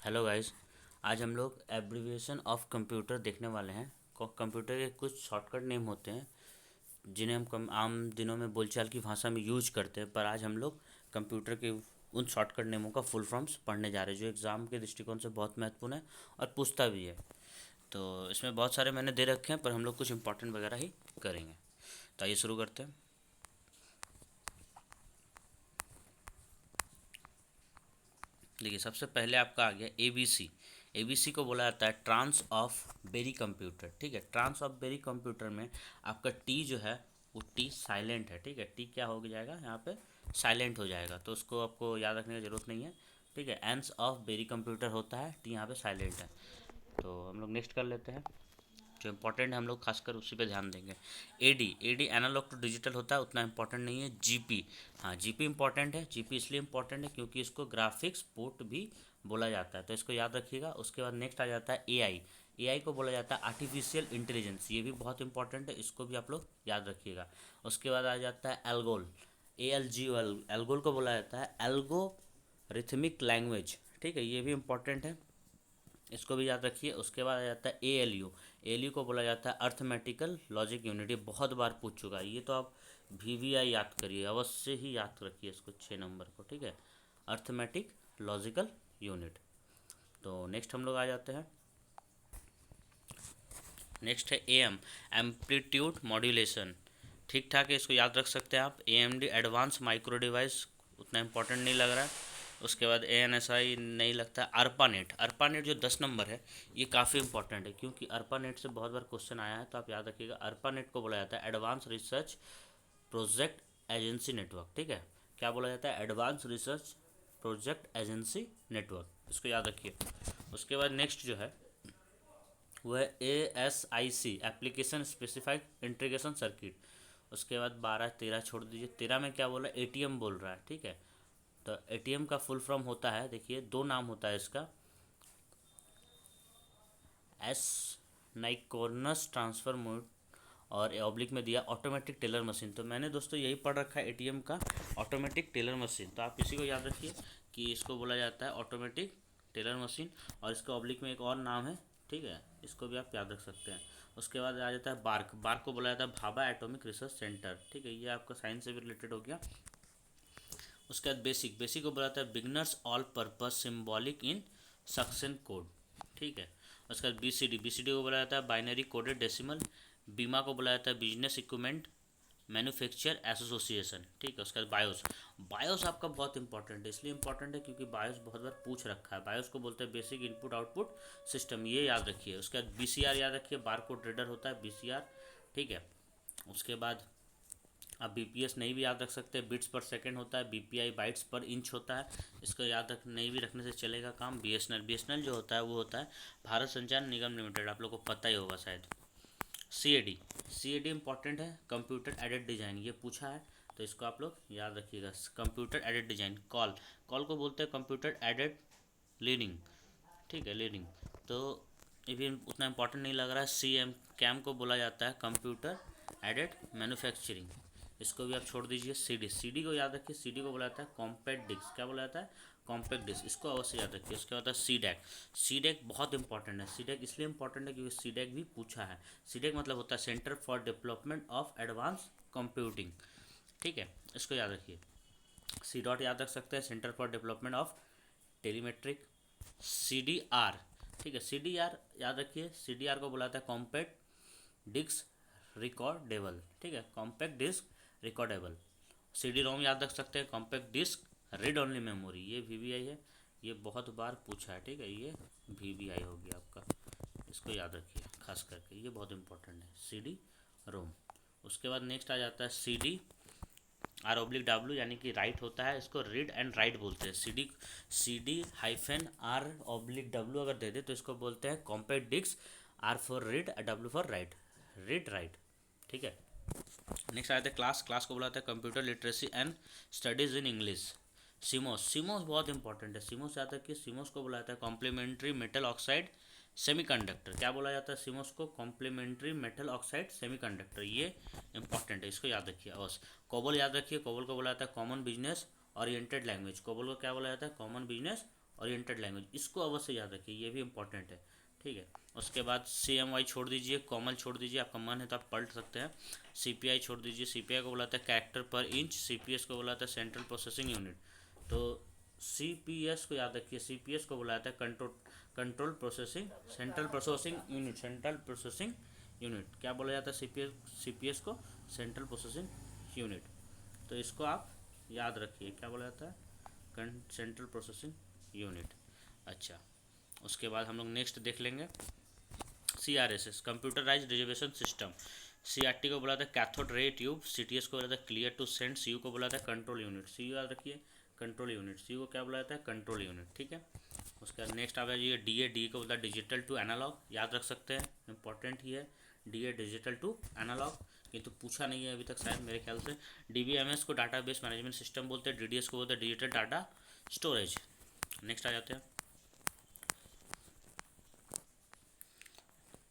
Hello guys. आज हम लोग एब्रीविएशन ऑफ कंप्यूटर देखने वाले हैं। कंप्यूटर के कुछ शॉर्टकट नेम होते हैं जिन्हें हम आम दिनों में बोलचाल की भाषा में यूज करते हैं, पर आज हम लोग कंप्यूटर के उन शॉर्टकट नेमों का फुल फॉर्म्स पढ़ने जा रहे हैं जो एग्ज़ाम के दृष्टिकोण से बहुत महत्वपूर्ण है और पूछता भी है। तो इसमें बहुत सारे मैंने दे रखे हैं, पर हम लोग कुछ इंपॉर्टेंट वगैरह ही करेंगे। तो आइए शुरू करते हैं। देखिए, सबसे पहले आपका आ गया ABC। ABC को बोला जाता है ट्रांस ऑफ बेरी कंप्यूटर। ठीक है, ट्रांस ऑफ बेरी कंप्यूटर में आपका टी जो है वो टी साइलेंट है। ठीक है, टी क्या हो जाएगा यहाँ पे, साइलेंट हो जाएगा, तो उसको आपको याद रखने की ज़रूरत नहीं है। ठीक है, एंस ऑफ बेरी कंप्यूटर होता है, टी यहाँ पे साइलेंट है। तो हम लोग नेक्स्ट कर लेते हैं। जो इम्पोर्टेंट है हम लोग खासकर उसी पे ध्यान देंगे। एडी एनालॉग टू डिजिटल होता है, उतना इम्पोर्टेंट नहीं है। जीपी, हाँ जीपी इम्पोर्टेंट है। जीपी इसलिए इम्पोर्टेंट है क्योंकि इसको ग्राफिक्स पोर्ट भी बोला जाता है, तो इसको याद रखिएगा। उसके बाद नेक्स्ट आ जाता है एआई। एआई को बोला जाता है आर्टिफिशियल इंटेलिजेंस, ये भी बहुत इंपॉर्टेंट है, इसको भी आप लोग याद रखिएगा। उसके बाद आ जाता है एल्गोल, ALGOL। एल्गोल को बोला जाता है एल्गो रिथमिक लैंग्वेज। ठीक है, ये भी इम्पोर्टेंट है, इसको भी याद रखिए। उसके बाद आ जाता है ALU। ALU को बोला जाता है अर्थमेटिकल लॉजिक यूनिट, ये बहुत बार पूछ चुका है, ये तो आप VVI याद करिए, अवश्य ही याद रखिए इसको 6 नंबर को। ठीक है, अर्थमेटिक लॉजिकल यूनिट। तो नेक्स्ट हम लोग आ जाते हैं। नेक्स्ट है AM, एम्पलीट्यूड मॉड्यूलेशन। ठीक ठाक है, इसको याद रख सकते हैं आप। AMD एडवांस माइक्रो डिवाइस, उतना इंपॉर्टेंट नहीं लग रहा है। उसके बाद ANSI नहीं लगता। अर्पानेट, अर्पानेट जो 10 नंबर है, ये काफ़ी इंपॉर्टेंट है क्योंकि अर्पानेट से बहुत बार क्वेश्चन आया है, तो आप याद रखिएगा। अर्पानेट को बोला जाता है advance research project agency network. ठीक है, क्या बोला जाता है, advance research project agency network, इसको याद रखिए। उसके बाद नेक्स्ट जो है वो है ASIC, application specified integration circuit. उसके बाद 12 13 छोड़ दीजिए। 13 में क्या बोला, ATM बोल रहा है। ठीक है, तो ATM का फुल फॉर्म होता है, देखिए दो नाम होता है इसका, एस नाइकोर्नस ट्रांसफर मोड, और ऑब्लिक में दिया ऑटोमेटिक टेलर मशीन। तो मैंने दोस्तों यही पढ़ रखा है ATM का ऑटोमेटिक टेलर मशीन, तो आप इसी को याद रखिए कि इसको बोला जाता है ऑटोमेटिक टेलर मशीन, और इसका ऑब्लिक में एक और नाम है। ठीक है, इसको भी आप याद रख सकते हैं। उसके बाद आ जाता है बार्क। बार्क को बोला जाता है भाभा एटॉमिक रिसर्च सेंटर। ठीक है, ये आपका साइंस से भी रिलेटेड हो गया। उसके बाद बेसिक, बेसिक को बोला जाता है बिगनर्स ऑल पर्पज सिम्बॉलिक इन सक्शन कोड। ठीक है, उसके बाद BCD, BCD को बोला जाता है बाइनरी कोडेड डेसिमल। बीमा को बोला जाता है बिजनेस इक्विपमेंट मैन्युफैक्चर एसोसिएशन। ठीक है, उसके बाद बायोस, बायोस आपका बहुत इंपॉर्टेंट है, इसलिए इंपॉर्टेंट है क्योंकि बायोस बहुत बार पूछ रखा है। बायोस को बोलते हैं बेसिक इनपुट आउटपुट सिस्टम, ये याद रखिए। उसके बाद BCR याद रखिए, बारकोड रीडर होता है BCR। ठीक है, उसके बाद आप BPS नहीं भी याद रख सकते, बिट्स पर सेकंड होता है। BPI बाइट्स पर इंच होता है, इसको याद रख नहीं भी रखने से चलेगा काम। BSNL जो होता है वो होता है भारत संचार निगम लिमिटेड, आप लोग को पता ही होगा शायद। CAD इंपॉर्टेंट है, कंप्यूटर एडेड डिजाइन, ये पूछा है, तो इसको आप लोग याद रखिएगा। Computer aided design. कॉल को बोलते हैं कंप्यूटर एडेड लीडिंग। ठीक है, लीडिंग, तो ये भी उतना इंपॉर्टेंट नहीं लग रहा है। CAM को बोला जाता है कंप्यूटर एडेड मैन्युफैक्चरिंग, इसको भी आप छोड़ दीजिए। CD को याद रखिए, CD को बोला जाता है कॉम्पैक्ट डिस्क। क्या बोला जाता है, कॉम्पैक्ट डिस्क, इसको अवश्य याद रखिए। उसके बाद CDAC बहुत इंपॉर्टेंट है। CDAC इसलिए इंपॉर्टेंट है क्योंकि CDAC भी पूछा है। CDAC मतलब होता है centre for development of advance computing. ठीक है, इसको याद रखिए। C याद रख सकते हैं, centre for development of टेलीमेट्रिक। CDR, ठीक है, CDR याद रखिए, CDR को बुलाता है कॉम्पैक्ट डिस्क रिकॉर्डेबल। ठीक है, कॉम्पैक्ट डिस्क रिकॉर्डेबल। CD-ROM याद रख सकते हैं, compact disc read only memory, ये VVI है, ये बहुत बार पूछा है। ठीक है, ये VVI हो गया आपका, इसको याद रखिए खास करके, ये बहुत इंपॉर्टेंट है CD-ROM। उसके बाद नेक्स्ट आ जाता है CD_R/W, यानी कि राइट होता है, इसको रीड एंड राइट बोलते हैं। CD-R/W अगर दे दे तो इसको बोलते हैं compact disc, R for read, W for write, read write. ठीक है, नेक्स्ट आ जाता है क्लास को बुलाते हैं computer literacy and studies in English. CMOS बहुत इंपॉर्टेंट है। सीमोस याद रखिए, सीमोस को बुलाता है कॉम्प्लीमेंट्री मेटल ऑक्साइड सेमीकंडक्टर। क्या बोला जाता है सीमोस को, कॉम्प्लीमेंट्री मेटल ऑक्साइड सेमीकंडक्टर, ये इंपॉर्टेंट है, इसको याद रखिए अवश्य। कोबल याद रखिए, कोबल को बोला जाता है common business oriented language. COBOL को क्या बोला जाता है, कॉमन बिजनेस ओरिएंटेड लैंग्वेज, इसको अवश्य याद रखिए, ये भी इंपॉर्टेंट है, ठीक है। उसके बाद CMY छोड़ दीजिए, कॉमल छोड़ दीजिए, आपका मन है तो आप पलट सकते हैं। CPI छोड़ दीजिए, CPI को बुलाता है कैरेक्टर पर इंच, CPS को बुलाता है सेंट्रल प्रोसेसिंग यूनिट। तो CPS को याद रखिए, CPS को बुलाता है control processing central processing unit, central processing unit क्या बोला जाता है CPS को, सेंट्रल प्रोसेसिंग यूनिट। तो इसको आप याद रखिए, क्या बोला जाता है, सेंट्रल प्रोसेसिंग यूनिट। अच्छा, उसके बाद हम लोग नेक्स्ट देख लेंगे CRSS, computerize reservation system. CRT को बोला था कैथोड रे ट्यूब, CTS को बोला था क्लियर टू सेंड, CU को बोला था कंट्रोल यूनिट, CU याद रखिए कंट्रोल यूनिट, CU को क्या बोला जाता है, कंट्रोल यूनिट, ठीक है। उसके बाद नेक्स्ट आ जाइए DA को बोलता है डिजिटल टू एनालॉग, याद रख सकते हैं, इंपॉर्टेंट ही है DA डिजिटल टू एनालॉग, ये तो पूछा नहीं है अभी तक शायद मेरे ख्याल से। DBMS को डाटाबेस मैनेजमेंट सिस्टम बोलते हैं, DDS को बोलते हैं डिजिटल डाटा स्टोरेज। नेक्स्ट आ जाते हैं,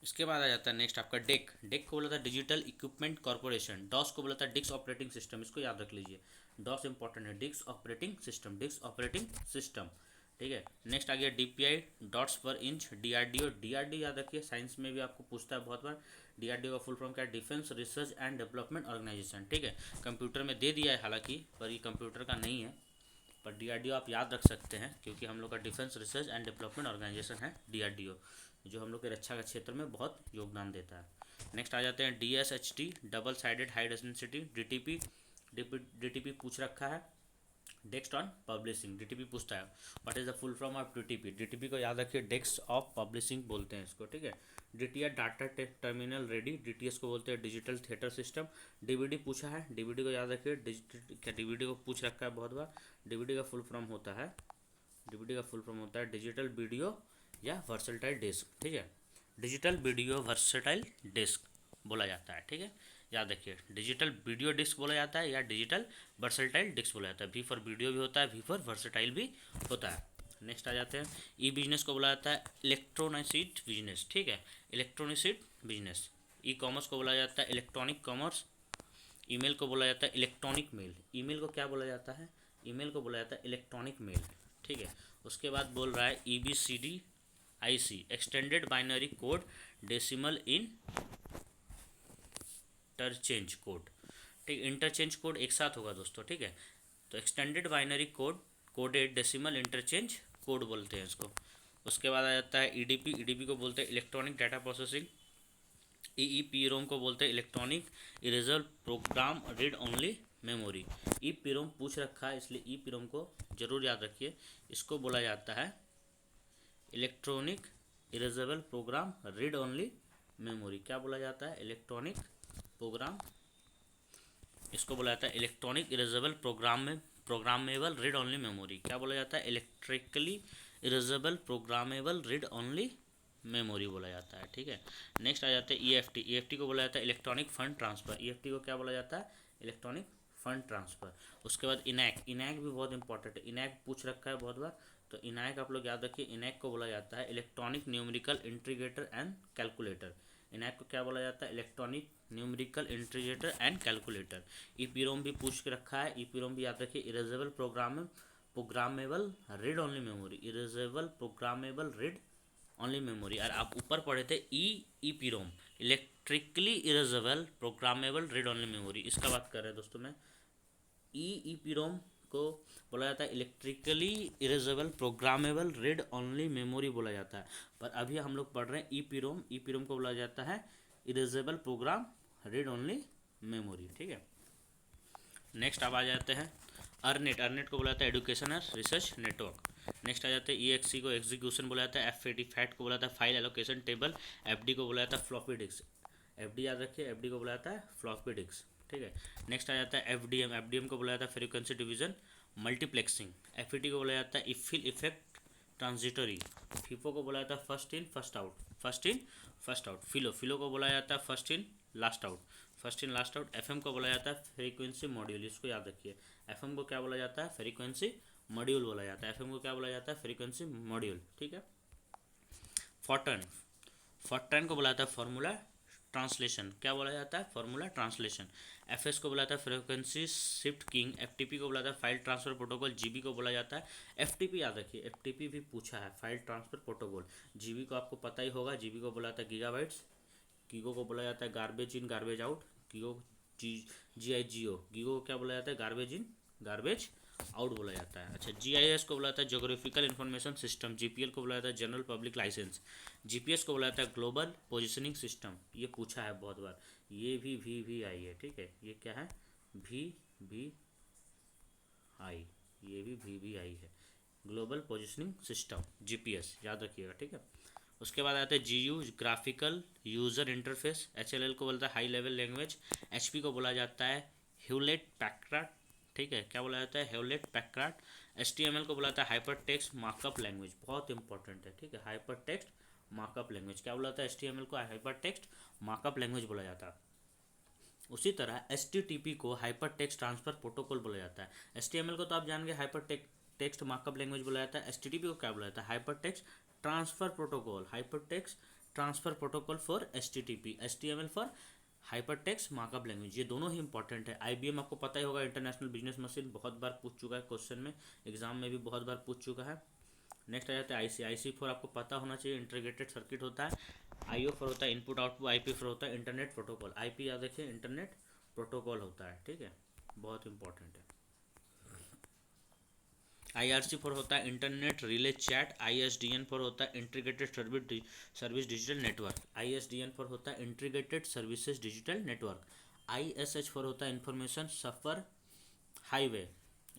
इसके बाद आ जाता है नेक्स्ट आपका डेक को बोला था डिजिटल इक्विपमेंट कॉर्पोरेशन, डॉस को बोला था डिस्क ऑपरेटिंग सिस्टम, इसको याद रख लीजिए, डॉस इंपॉर्टेंट है, डिस्क ऑपरेटिंग सिस्टम, ठीक है। नेक्स्ट आ गया DPI, डॉट्स पर इंच, DRDO याद रखिए, साइंस में भी आपको पूछता है बहुत बार। DRDO का फुल फॉर्म क्या है, defence research and development organisation, ठीक है। कंप्यूटर में दे दिया है हालांकि, पर ये कंप्यूटर का नहीं है, पर DRDO आप याद रख सकते हैं क्योंकि हम लोग का defence research and development organisation है DRDO, जो हम लोग के रक्षा के क्षेत्र में बहुत योगदान देता है। नेक्स्ट आ जाते हैं DSHT, double sided high density, DTP पूछ रखा है, डेस्क ऑन पब्लिशिंग, DTP पूछता है what is the full form of DTP को याद रखिए, डेस्क ऑफ पब्लिशिंग बोलते हैं इसको, ठीक है। DTR data terminal ready, DTS को बोलते हैं डिजिटल थिएटर सिस्टम। DVD पूछा है, DVD को याद रखिए, क्या DVD को पूछ रखा है बहुत बार, DVD का फुल फॉर्म होता है, DVD का फुल फॉर्म होता है डिजिटल वीडियो या वर्सेटाइल डिस्क, ठीक है, डिजिटल वीडियो वर्सेटाइल डिस्क बोला जाता है, ठीक है, याद रखिए, डिजिटल वीडियो डिस्क बोला जाता है या डिजिटल वर्सेटाइल डिस्क बोला जाता है, V फॉर वीडियो भी होता है, V फॉर वर्सेटाइल भी होता है। नेक्स्ट आ जाते हैं बिजनेस को बोला जाता है इलेक्ट्रॉनिक बिजनेस, ठीक है, इलेक्ट्रॉनिक बिजनेस। कॉमर्स को बोला जाता है इलेक्ट्रॉनिक कॉमर्स। ईमेल को बोला जाता है इलेक्ट्रॉनिक मेल, ईमेल को क्या बोला जाता है, ईमेल को बोला जाता है इलेक्ट्रॉनिक मेल, ठीक है। उसके बाद बोल रहा है EBCDIC, extended binary code decimal interchange code, ठीक, इंटरचेंज कोड एक साथ होगा दोस्तों, ठीक है। तो extended binary code coded decimal interchange code बोलते हैं इसको। उसके बाद आ जाता है EDP को बोलते हैं इलेक्ट्रॉनिक डाटा प्रोसेसिंग। EEPROM को बोलते हैं electronic eraser program read only memory. EEPROM पूछ रखा है इसलिए EEPROM को जरूर याद रखिए, इसको बोला जाता है electronic erasable program read only memory, क्या बोला जाता है, इलेक्ट्रॉनिक प्रोग्राम, इसको बोला जाता है electronic erasable programmable read only memory, क्या बोला जाता है, electrically erasable programmable read only memory बोला जाता है, ठीक है। नेक्स्ट आ जाता है EFT को बोला जाता है इलेक्ट्रॉनिक फंड ट्रांसफ़र, EFT को क्या बोला जाता है, इलेक्ट्रॉनिक फंड ट्रांसफ़र। उसके बाद इनैक भी बहुत इंपॉर्टेंट है, इनैक पूछ रखा है बहुत बार, तो इनैक आप लोग याद रखिए, इनैक को बोला जाता है electronic numerical integrator and calculator. ENIAC को क्या बोला जाता है, electronic numerical integrator and calculator. EEPROM भी पूछ के रखा है, EEPROM भी याद रखिए, erasable programmable read only memory, erasable programmable read only memory. और आप ऊपर पढ़े थे EEPROM, electrically erasable programmable read only memory, इसका बात कर रहे हैं दोस्तों मैं। EEPROM को बोला जाता है electrically erasable programmable read only memory बोला जाता है, पर अभी हम लोग पढ़ रहे हैं EEPROM को बोला जाता है erasable program read only memory, ठीक है। नेक्स्ट अब आ जाते हैं अर्नेट को बोला जाता है एजुकेशन और रिसर्च नेटवर्क। नेक्स्ट आ जाते हैं EXE को एग्जीक्यूशन बोला जाता है, FAT को बोला जाता है फाइल एलोकेशन टेबल, FD को बोला जाता है फ्लॉपी डिस्क, FD याद रखिए, FD को बोला जाता है फ्लॉपी डिस्क, ठीक है। नेक्स्ट आ जाता है FDM को बोला जाता है फ्रीक्वेंसी डिवीजन मल्टीप्लेक्सिंग, FET को बोला जाता है इफिल इफेक्ट ट्रांजिटरी, FIFO को बोला जाता है फर्स्ट इन फर्स्ट आउट, फिलो को बोला जाता है first in last out, FM को बोला जाता है फ्रीक्वेंसी मॉड्यूल, इसको याद रखिए, FM को क्या बोला जाता है, फ्रीक्वेंसी मॉड्यूल बोला जाता है, FM को क्या बोला जाता है, फ्रीक्वेंसी मॉड्यूल, ठीक है। फॉरट्रान को बोला जाता है फार्मूला ट्रांसलेशन, क्या बोला जाता है, फॉर्मूला ट्रांसलेशन। एफएस को बोला जाता है फ्रीक्वेंसी शिफ्ट कीइंग। एफटीपी को बोला जाता है फाइल ट्रांसफर प्रोटोकॉल। जीबी को बोला जाता है, एफटीपी याद रखिए, एफटीपी भी पूछा है, फाइल ट्रांसफर प्रोटोकॉल। जीबी को आपको पता ही होगा, जीबी को बोला जाता है गीगाबाइट्स। गीगो को बोला जाता है garbage in garbage out. GIGO GIGO, GIGO को क्या बोला जाता है, गार्बेज इन गार्बेज आउट बोला जाता है। अच्छा, GIS को बोला जाता है जोग्राफिकल इंफॉर्मेशन सिस्टम। GPL को बोला जाता है जनरल पब्लिक लाइसेंस। GPS को बोला जाता है ग्लोबल पोजिशनिंग सिस्टम। ये पूछा है बहुत बार, ये भी आई है, ठीक है, ये क्या है, भी आई, ये भी आई है, ग्लोबल पोजिशनिंग सिस्टम, GPS याद रखिएगा, ठीक है। उसके बाद आता है GU, graphical user interface. HLL को बोलता है हाई लेवल लैंग्वेज। HP को बोला जाता है ह्यूलेट पैकर्ड, ठीक है, क्या बोला जाता है, ह्यूलेट पैकर्ड। HTML को बोला जाता है हाइपर टेक्स्ट मार्कअप लैंग्वेज, बहुत इंपॉर्टेंट है, ठीक है, हाइपर टेक्स्ट मार्कअप लैंग्वेज। क्या बोला जाता है, HTML को हाइपर टेक्स्ट मार्कअप लैंग्वेज बोला जाता है। उसी तरह HTTP को हाइपर टेक्स्ट ट्रांसफर प्रोटोकॉल बोला जाता है। HTML को तो आप जान गए हाइपर टेक्स्ट मार्कअप लैंग्वेज बोला जाता है। HTTP को क्या बोला जाता है, hyper text transfer protocol, hyper text transfer protocol for HTTP। HTML for hyper text markup language, ये दोनों ही इंपॉर्टेंट है। IBM आपको पता ही होगा, इंटरनेशनल बिजनेस मशीन, बहुत बार पूछ चुका है क्वेश्चन में, एग्जाम में भी बहुत बार पूछ चुका है। नेक्स्ट आ जाता है IC फॉर आपको पता होना चाहिए, इंटीग्रेटेड सर्किट होता है। IO फॉर होता है इनपुट आउटपुट। IP फॉर होता है इंटरनेट प्रोटोकॉल। IP याद रखिए, इंटरनेट प्रोटोकॉल होता है, ठीक है, बहुत इंपॉर्टेंट है। IRC फॉर होता है internet relay chat. ISDN for होता है integrated service digital network. ISDN for होता है integrated services digital network. ISH for होता है information suffer highway,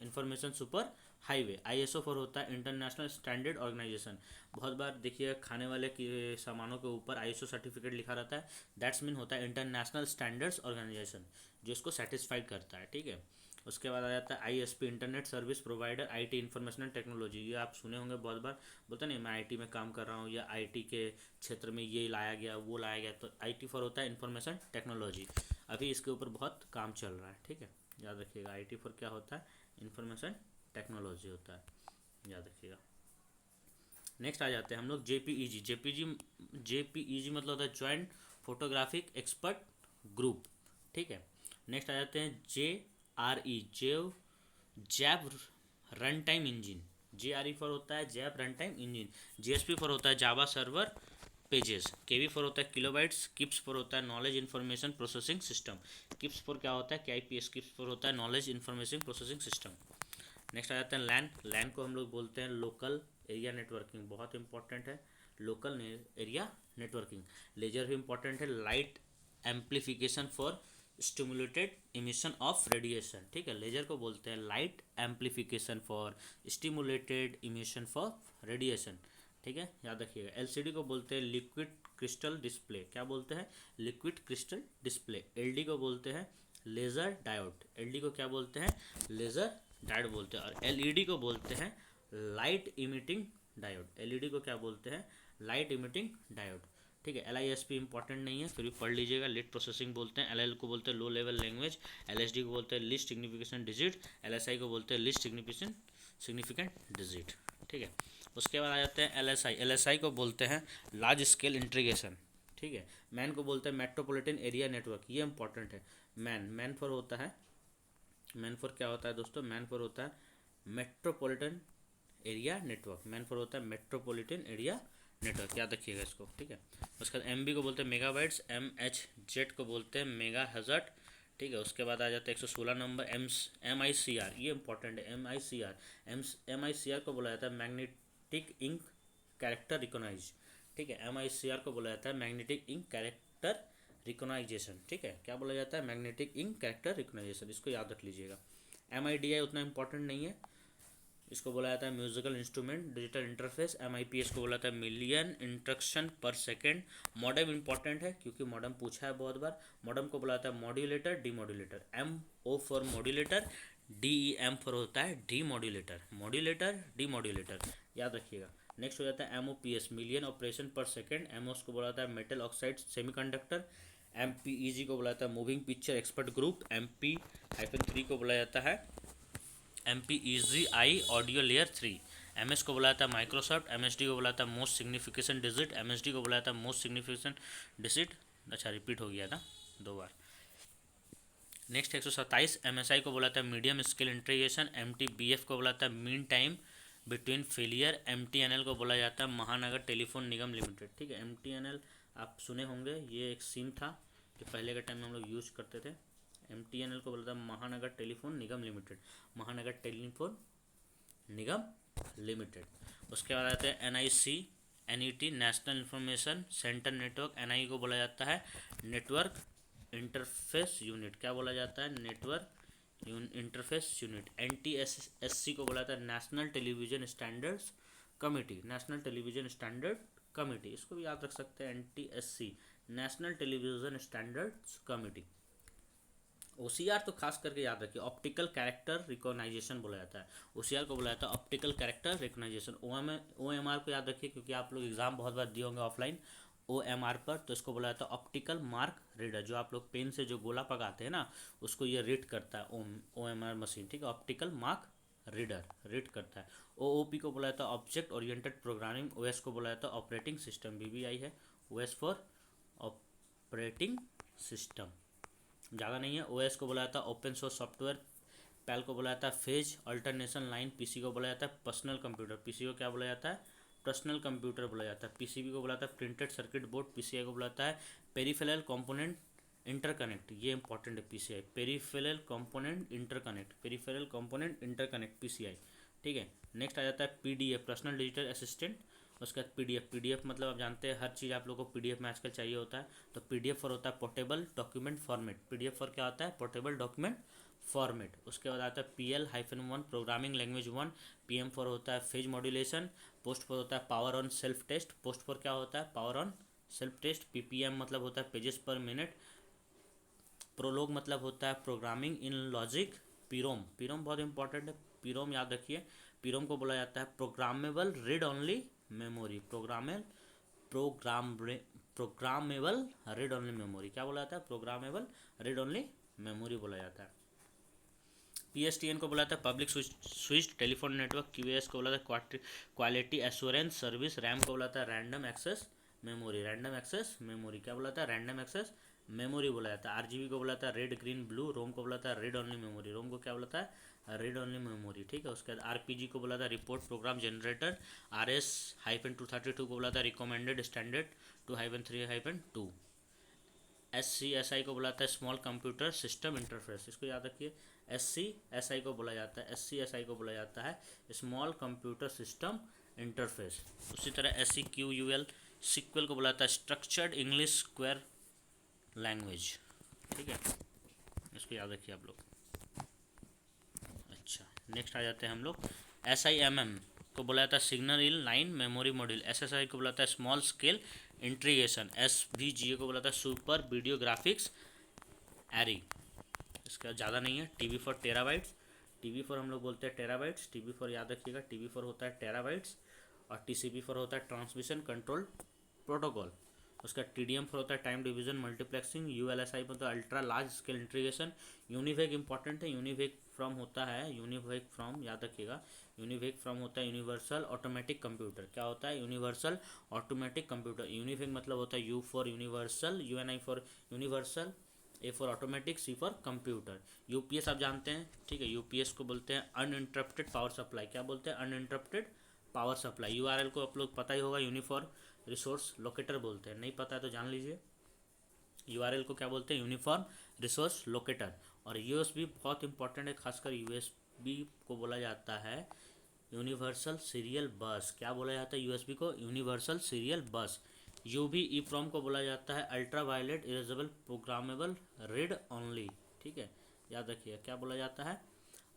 information super highway. ISO for होता है इंटरनेशनल स्टैंडर्ड ऑर्गेनाइजेशन। बहुत बार देखिए खाने वाले के सामानों के ऊपर ISO सर्टिफिकेट लिखा रहता है, दैट्स मीन होता है इंटरनेशनल स्टैंडर्ड्स ऑर्गेनाइजेशन, जो इसको सेटिस्फाइड करता है, ठीक है। उसके बाद आ जाता है ISP, internet service provider. IT information technology, ये आप सुने होंगे बहुत बार, बोलते नहीं मैं IT में काम कर रहा हूँ, या IT के क्षेत्र में ये लाया गया वो लाया गया, तो IT फॉर होता है इंफॉर्मेशन टेक्नोलॉजी। अभी इसके ऊपर बहुत काम चल रहा है, ठीक है, याद रखिएगा। IT फॉर क्या होता है, इंफॉर्मेशन टेक्नोलॉजी होता है, याद रखिएगा। नेक्स्ट आ जाते हैं हम लोग JPEG। JPEG मतलब होता है जॉइंट फोटोग्राफिक एक्सपर्ट ग्रुप, ठीक है। नेक्स्ट आ जाते हैं JRE, Java run time engine. JRE for होता है Java run time engine. JSP for होता है Java server pages. KB for होता है किलोबाइट्स। किप्स फॉर होता है knowledge information processing system. KIPS for क्या होता है, KIPS, किप्स फॉर होता है knowledge information processing system. Next आ जाता है लैन। लैन को हम लोग बोलते हैं लोकल एरिया नेटवर्किंग, बहुत इंपॉर्टेंट है, लोकल एरिया नेटवर्किंग। लेजर भी इंपॉर्टेंट है, light amplification for stimulated emission of radiation, ठीक है, लेजर को बोलते हैं light amplification for stimulated emission for radiation, ठीक है, याद रखिएगा। LCD को बोलते हैं लिक्विड क्रिस्टल डिस्प्ले, क्या बोलते हैं, लिक्विड क्रिस्टल डिस्प्ले। LD को बोलते हैं लेज़र डायोड। LD को क्या बोलते हैं, लेज़र डायोड बोलते हैं। और LED को बोलते हैं लाइट इमिटिंग डायोड। LED को क्या बोलते हैं, लाइट इमिटिंग डायोड, ठीक है। LISP इंपॉर्टेंट नहीं है, फिर भी पढ़ लीजिएगा। लिट प्रोसेसिंग बोलते हैं। LL को बोलते हैं लो लेवल लैंग्वेज। LSD को बोलते हैं लिस्ट सिग्निफिकेशन डिजिट। LSI को बोलते हैं लिस्ट सिग्निफिकेंट डिजिट, ठीक है। उसके बाद आ जाते हैं LSI। LSI को बोलते हैं लार्ज स्केल इंटीग्रेशन, ठीक है। मैन को बोलते हैं मेट्रोपॉलिटन एरिया नेटवर्क, ये इंपॉर्टेंट है। मैन फॉर होता है, मैन फॉर क्या होता है दोस्तों, मैन फॉर होता है metropolitan area network. Man for होता है मेट्रोपॉलिटन एरिया नेटवर्क, याद रखिएगा इसको, ठीक है। उसके बाद MB को बोलते हैं मेगाबाइट्स। MHZ को बोलते हैं मेगा हज़ार्ड, ठीक है। उसके बाद आ जाता है 116 नंबर MICR, ये इंपॉर्टेंट है। MICR को बोला जाता है मैग्नेटिक इंक कैरेक्टर रिकॉग्नाइज, ठीक है। MICR को बोला जाता है मैग्नेटिक इंक कैरेक्टर रिकॉग्नाइजेशन, ठीक है, क्या बोला जाता है, मैग्नेटिक इंक कैरेक्टर रिकॉग्नाइजेशन, इसको याद रख लीजिएगा। MIDI उतना इंपॉर्टेंट नहीं है, इसको बोला जाता है musical instrument digital interface. MIPS को बोला जाता है मिलियन इंस्ट्रक्शन पर सेकेंड। मॉडेम इंपॉर्टेंट है क्योंकि मॉडेम पूछा है बहुत बार। मॉडेम को बोला जाता है modulator demodulator. MO for modulator, DEM for होता है डीमॉड्यूलेटर, मॉड्यूलेटर डीमॉड्यूलेटर, याद रखिएगा। नेक्स्ट हो जाता है MOPS, मिलियन ऑपरेशन पर सेकेंड। MOS को बोला जाता है मेटल ऑक्साइड सेमीकंडक्टर। MPEG को बोला जाता है moving picture expert group. MP-3 को बोला जाता है MPEG-I ऑडियो लेयर 3। MS को बोला जाता है माइक्रोसॉफ्ट। MSD को बोला जाता है मोस्ट सिग्निफिकेशन डिजिट। MSD को बोला जाता है मोस्ट सिग्निफिकेशन डिजिट अच्छा रिपीट हो गया था 2 बार। नेक्स्ट 127 MSI को बोला था मीडियम स्केल इंटीग्रेशन, MTBF को बोला था mean time between failure, MTNL को बोला जाता है महानगर टेलीफोन निगम लिमिटेड। ठीक है, MTNL आप सुने होंगे, ये एक सिम था जो पहले के टाइम में हम लोग यूज करते थे। MTNL को बोला था महानगर टेलीफोन निगम लिमिटेड, महानगर टेलीफोन निगम लिमिटेड। उसके बाद आते हैं NIC NET national information centre network, NI को बोला जाता है नेटवर्क इंटरफेस यूनिट। क्या बोला जाता है? Network interface unit. NTSC को बोला जाता है national television standards committee, national television standard committee, इसको भी याद रख सकते हैं NTSC national television standards committee. OCR तो खास करके याद रखिए, ऑप्टिकल कैरेक्टर रिकॉग्नाइजेशन बोला जाता है, OCR को बोला जाता है ऑप्टिकल कैरेक्टर रिकॉग्नाइजेशन। OMR को याद रखिए क्योंकि आप लोग एग्जाम बहुत बार दिए होंगे ऑफलाइन OMR पर, तो इसको बोला जाता है ऑप्टिकल मार्क रीडर। जो आप लोग पेन से जो गोला पकाते हैं ना, उसको ये रीड करता है OMR मशीन। ठीक है, ऑप्टिकल मार्क रीडर रीड करता है। OOP को बोला जाता है ऑब्जेक्ट ओरिएंटेड प्रोग्रामिंग। OS को बोला जाता है ऑपरेटिंग सिस्टम, BBI है OS फॉर ऑपरेटिंग सिस्टम, ज़्यादा नहीं है। OS को बोला जाता है ओपन सोर्स सॉफ्टवेयर। PAL को बोला जाता है फेज अल्टरनेशन लाइन। PC को बोला जाता है पर्सनल कंप्यूटर, PC को क्या बोला जाता है? पर्सनल कंप्यूटर बोला जाता है। PCB को बोला जाता है प्रिंटेड सर्किट बोर्ड। PCI को बोला जाता है पेरिफेरल कंपोनेंट इंटरकनेक्ट, ये इंपॉर्टेंट है PCI, peripheral component interconnect, peripheral component interconnect PCI। ठीक है, नेक्स्ट आ जाता है PDF पर्सनल डिजिटल असिस्टेंट। उसके बाद PDF मतलब आप जानते हैं हर चीज़ आप लोगों को PDF में आजकल चाहिए होता है, तो PDF फॉर होता है portable document format. PDF for क्या होता है? Portable document format. उसके बाद आता है PL-1 programming language 1। PM for होता है फेज मॉड्यूलेशन। पोस्ट फॉर होता है power on self test. Post for क्या होता है? Power on self test. PPM मतलब होता है पेजेस पर मिनट। प्रोलॉग मतलब होता है प्रोग्रामिंग इन लॉजिक। पीरोम बहुत इंपॉर्टेंट है, पीरोम याद रखिए। पीरोम को बोला जाता है programmable read only memory, programmable read only memory. क्या बोला जाता है? प्रोग्रामेबल रीड ओनली मेमोरी बोला जाता है। PSTN को बोला जाता है public switched telephone network. QoS को बोला जाता है क्वालिटी एश्योरेंस सर्विस। RAM को बोला जाता है random access memory, random access memory. क्या बोला जाता है? रैंडम एक्सेस मेमोरी बोला जाता है। RGB को बोला जाता है रेड ग्रीन ब्लू। रोम को बोला जाता है रीड ओनली मेमोरी, रोम को क्या बोला जाता है? Read only memory. ठीक है, उसके बाद RPG को बोला था रिपोर्ट प्रोग्राम जनरेटर। RS-232 को बोला था रिकमेंडेड स्टैंडर्ड 2-3-2। SCSI को बोला था स्मॉल कंप्यूटर सिस्टम इंटरफेस, इसको याद रखिए। SCSI को बोला जाता है, SCSI को बोला जाता है स्मॉल कंप्यूटर सिस्टम इंटरफेस। उसी तरह SEQUL सिक्वल को बोला जाता है स्ट्रक्चर्ड इंग्लिश स्क्वायर लैंग्वेज। ठीक है, इसको याद रखिए आप लोग। अच्छा, नेक्स्ट आ जाते हैं हम लोग SIMM को बोला जाता है signal in line memory module. SSI को बोला जाता है स्मॉल स्केल इंटीग्रेशन। SVGA को बोला जाता है सुपर वीडियो ग्राफिक्स एरी। इसका ज़्यादा नहीं है। TB for terabytes, TB for हम लोग बोलते हैं टेराबाइट्स, TB फॉर याद रखिएगा, TB फॉर होता है टेराबाइट्स। और TCP फॉर होता है ट्रांसमिशन कंट्रोल प्रोटोकॉल। उसका TDM फॉर होता है टाइम डिवीजन मल्टीप्लेक्सिंग। ULSI पर तो ultra large scale integration. UNIVAC important है, यूनिवेक फ्रॉम होता है, यूनिवेक फ्रॉम याद रखिएगा, यूनिवेक फ्रॉम होता है यूनिवर्सल ऑटोमेटिक कंप्यूटर। क्या होता है? Universal automatic computer. यूनिवेक मतलब होता है U for universal, UNI for universal, A for automatic, C for computer. UPS आप जानते हैं, ठीक है, UPS को बोलते हैं अनइंटरप्टेड पावर सप्लाई। क्या बोलते हैं? Uninterrupted power supply. URL को आप लोग पता ही होगा, यूनिफॉर्म रिसोर्स लोकेटर बोलते हैं, नहीं पता है तो जान लीजिए। URL को क्या बोलते हैं? Uniform resource locator. और USB बहुत इंपॉर्टेंट है, खासकर USB को बोला जाता है यूनिवर्सल सीरियल बस। क्या बोला जाता है USB को? Universal serial bus. UV EEPROM को बोला जाता है ultra violet erasable programmable read only. ठीक है, याद रखिए क्या बोला जाता है?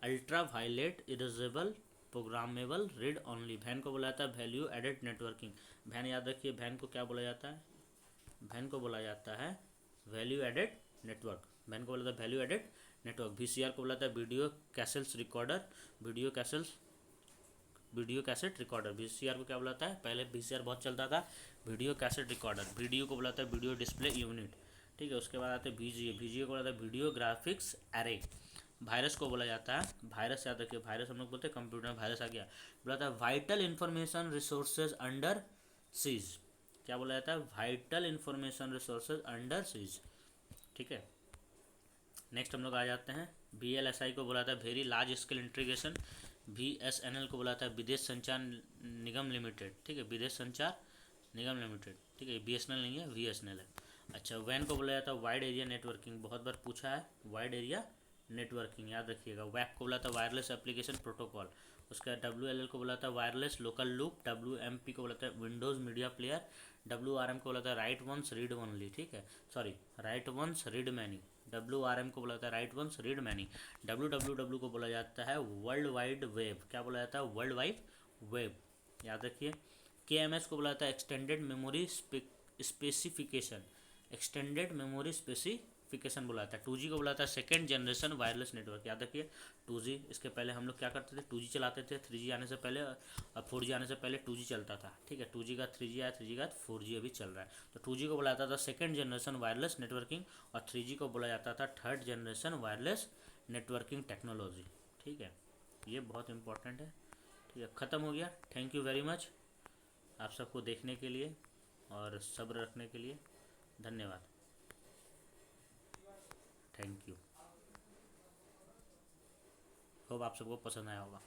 Ultra violet erasable programmable read only. वैन को बोला जाता है वैल्यू एडेड नेटवर्किंग। वैन याद रखिए, वैन को क्या बोला जाता है? वैन को बोला जाता है वैल्यू एडेड नेटवर्क। वैन को बोला जाता है वैल्यू एडेड नेटवर्क। VCR को बोला जाता है video cassettes recorder, video cassette recorder. VCR को क्या बुलाता है? पहले VCR बहुत चलता था, वीडियो कैसेट रिकॉर्डर। वीडियो को बुलाता है वीडियो डिस्प्ले यूनिट। ठीक है, उसके बाद आते हैं VGA को बोला जाता है वीडियो ग्राफिक्स एरे। वायरस को बोला जाता है, वायरस याद रखिए, वायरस हम लोग बोलते हैं कंप्यूटर में वायरस आ गया, बोला था vital information resources under seize. क्या बोला जाता है, vital information resources under seize. ठीक है, नेक्स्ट हम लोग आ जाते हैं VLSI को बोला था very large scale integration. VSNL को बोला था विदेश संचार निगम लिमिटेड। ठीक है, विदेश संचार निगम लिमिटेड। ठीक है, BSNL नहीं है, VSNL है। अच्छा, वैन को बोला जाता है वाइड एरिया नेटवर्किंग, बहुत बार पूछा है वाइड एरिया नेटवर्किंग, याद रखिएगा। वैप को बोला था वायरलेस एप्लीकेशन प्रोटोकॉल। उसका WLL को बोला था वायरलेस लोकल लूप। WMP को बोला था विंडोज़ मीडिया प्लेयर। WRM को बोला था राइट वंस रीड ओनली। ठीक है, sorry, write once read many. WRM को बोला जाता है write once read many. WWW को बोला जाता है वर्ल्ड वाइड वेब। क्या बोला जाता है, वर्ल्ड वाइड वेब, याद रखिए। KMS को बोला जाता है extended memory specification. Extended memory specification बोला जाता है। 2G को बोला जाता है सेकेंड जनरेशन वायरलेस नेटवर्क, याद रखिए। 2G, इसके पहले हम लोग क्या करते थे, 2G चलाते थे। 3G आने से पहले और 4G आने से पहले 2G चलता था। ठीक है, 2G का 3G आया, 3G का 4G अभी चल रहा है। तो 2G को बोला जाता था सेकेंड जनरेशन वायरलेस नेटवर्किंग, और 3G को बोला जाता था third generation wireless networking technology. ठीक है, ये बहुत इंपॉर्टेंट है। ठीक है, ख़त्म हो गया। थैंक यू वेरी मच आप सबको देखने के लिए और सब्र रखने के लिए। धन्यवाद, थैंक यू। होप आप सबको पसंद आया होगा।